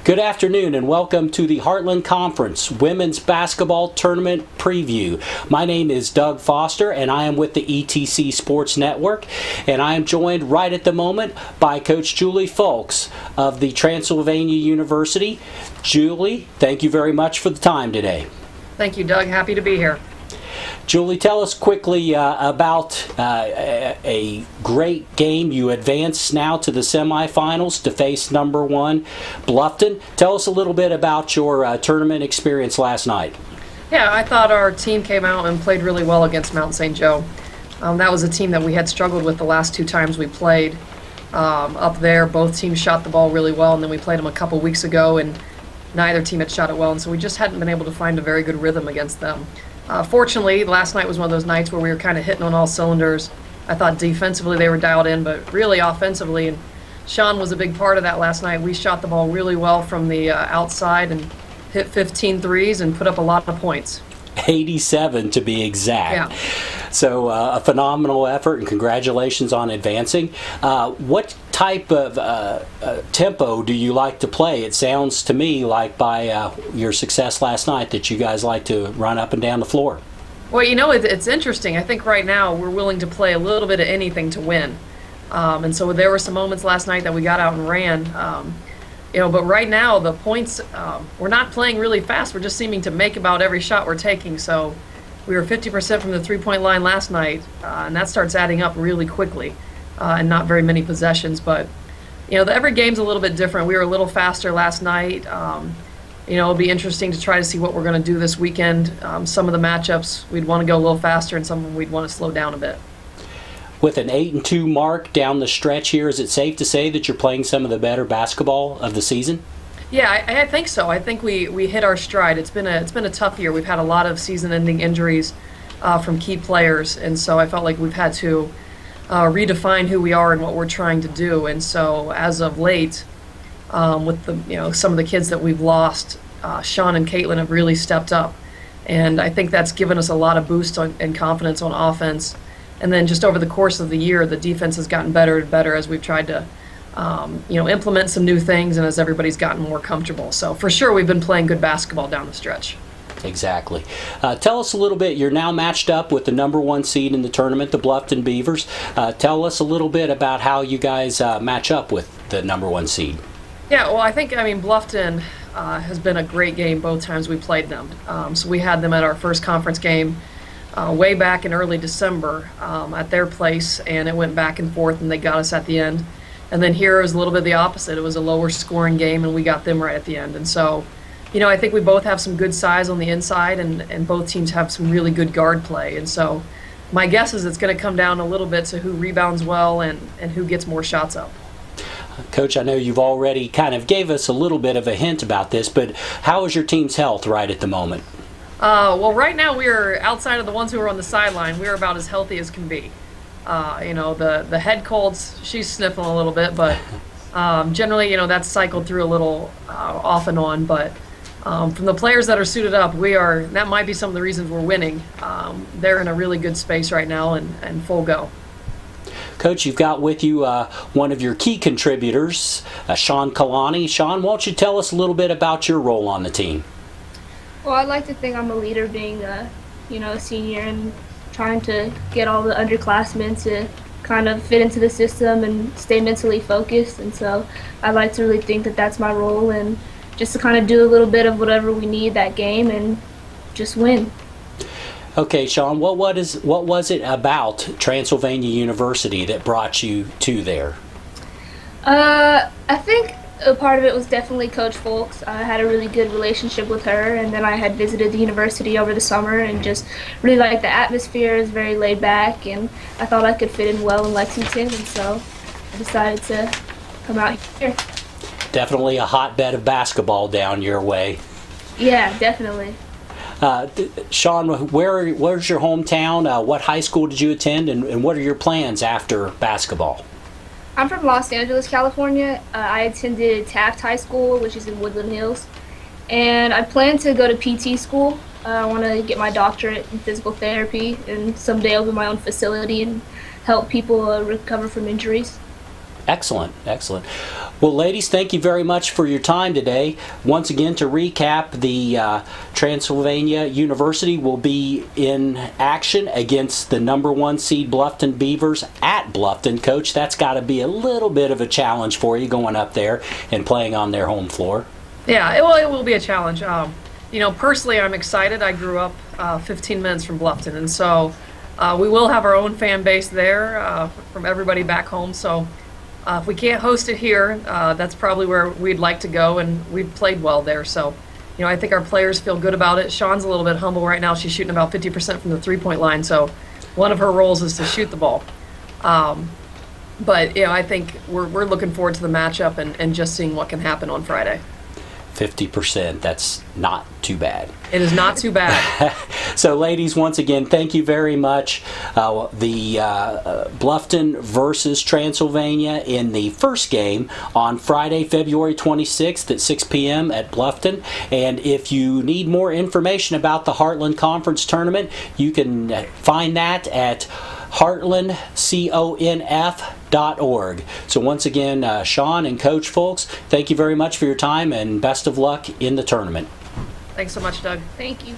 Good afternoon and welcome to the Heartland Conference Women's Basketball Tournament Preview. My name is Doug Foster and I am with the ETC Sports Network, and I am joined right at the moment by Coach Julie Folks of the Transylvania University. Julie, thank you very much for the time today. Thank you, Doug. Happy to be here. Julie, tell us quickly about a great game. You advance now to the semifinals to face number one Bluffton. Tell us a little bit about your tournament experience last night. Yeah, I thought our team came out and played really well against Mount St. Joe. That was a team that we had struggled with the last two times we played up there. Both teams shot the ball really well, and then we played them a couple weeks ago, and neither team had shot it well, and so we just hadn't been able to find a very good rhythm against them. Fortunately, last night was one of those nights where we were kind of hitting on all cylinders. I thought defensively they were dialed in, but really offensively, and Sean was a big part of that last night. We shot the ball really well from the outside and hit 15 threes and put up a lot of points. 87 to be exact. Yeah. So a phenomenal effort, and congratulations on advancing. What type of tempo do you like to play? It sounds to me like by your success last night that you guys like to run up and down the floor. Well, you know, it's interesting. I think right now we're willing to play a little bit of anything to win. And so there were some moments last night that we got out and ran. But right now the points, we're not playing really fast. We're just seeming to make about every shot we're taking. So we were 50% from the three-point line last night, and that starts adding up really quickly, and not very many possessions. But, every game's a little bit different. We were a little faster last night. It'll be interesting to try to see what we're going to do this weekend. Some of the matchups we'd want to go a little faster, and some of them we'd want to slow down a bit. With an 8-2 mark down the stretch here, is it safe to say that you're playing some of the better basketball of the season? Yeah, I think so. I think we hit our stride. It's been a tough year. We've had a lot of season-ending injuries from key players, and so I felt like we've had to redefine who we are and what we're trying to do. And so, as of late, with the some of the kids that we've lost, Sean and Caitlin have really stepped up, and I think that's given us a lot of boost and confidence on offense. And then just over the course of the year, the defense has gotten better and better as we've tried to implement some new things and as everybody's gotten more comfortable. So for sure, we've been playing good basketball down the stretch. Exactly. Tell us a little bit. You're now matched up with the number one seed in the tournament, the Bluffton Beavers. Tell us a little bit about how you guys match up with the number one seed. Yeah, well, I mean, Bluffton has been a great game both times we played them. So we had them at our first conference game way back in early December at their place, and it went back and forth, and they got us at the end. And then here it was a little bit the opposite. It was a lower scoring game, and we got them right at the end. And so, I think we both have some good size on the inside, and both teams have some really good guard play. And so my guess is it's going to come down a little bit to who rebounds well and who gets more shots up. Coach, I know you've already kind of gave us a little bit of a hint about this, but how is your team's health right at the moment? Well, right now we are, outside of the ones who are on the sideline, we are about as healthy as can be. The head colds, she's sniffling a little bit, but generally, that's cycled through a little off and on. But from the players that are suited up, that might be some of the reasons we're winning. They're in a really good space right now and full go. Coach, you've got with you one of your key contributors, Sean Kalani. Sean, why don't you tell us a little bit about your role on the team? Well, I'd like to think I'm a leader, being a senior and trying to get all the underclassmen to kind of fit into the system and stay mentally focused. And so I like to really think that that's my role, and just to kind of do a little bit of whatever we need that game and just win. Okay, Sean, what was it about Transylvania University that brought you to there? I think a part of it was definitely Coach Folks. I had a really good relationship with her, and then I had visited the university over the summer and just really liked the atmosphere. It's very laid back, and I thought I could fit in well in Lexington, and so I decided to come out here. Definitely a hotbed of basketball down your way. Yeah, definitely. Sean, where's your hometown? What high school did you attend, and what are your plans after basketball? I'm from Los Angeles, California. I attended Taft High School, which is in Woodland Hills, and I plan to go to PT school. I want to get my doctorate in physical therapy and someday open my own facility and help people recover from injuries. Excellent, excellent. Well, ladies, thank you very much for your time today. Once again, to recap, the Transylvania University will be in action against the #1 seed Bluffton Beavers at Bluffton. Coach, that's got to be a little bit of a challenge for you going up there and playing on their home floor. Yeah, it will be a challenge. You know, personally, I'm excited. I grew up 15 minutes from Bluffton, and so we will have our own fan base there from everybody back home. So if we can't host it here, that's probably where we'd like to go, and we've played well there. So, you know, I think our players feel good about it. Sean's a little bit humble right now. She's shooting about 50% from the three-point line, so one of her roles is to shoot the ball. But, you know, I think we're looking forward to the matchup and just seeing what can happen on Friday. 50%, that's not too bad. It is not too bad. So, ladies, once again, thank you very much. The Bluffton versus Transylvania in the first game on Friday, February 26th at 6 p.m. at Bluffton. And if you need more information about the Heartland Conference Tournament, you can find that at heartlandconf.org. So once again, Sean and Coach Folks, thank you very much for your time and best of luck in the tournament. Thanks so much, Doug. Thank you.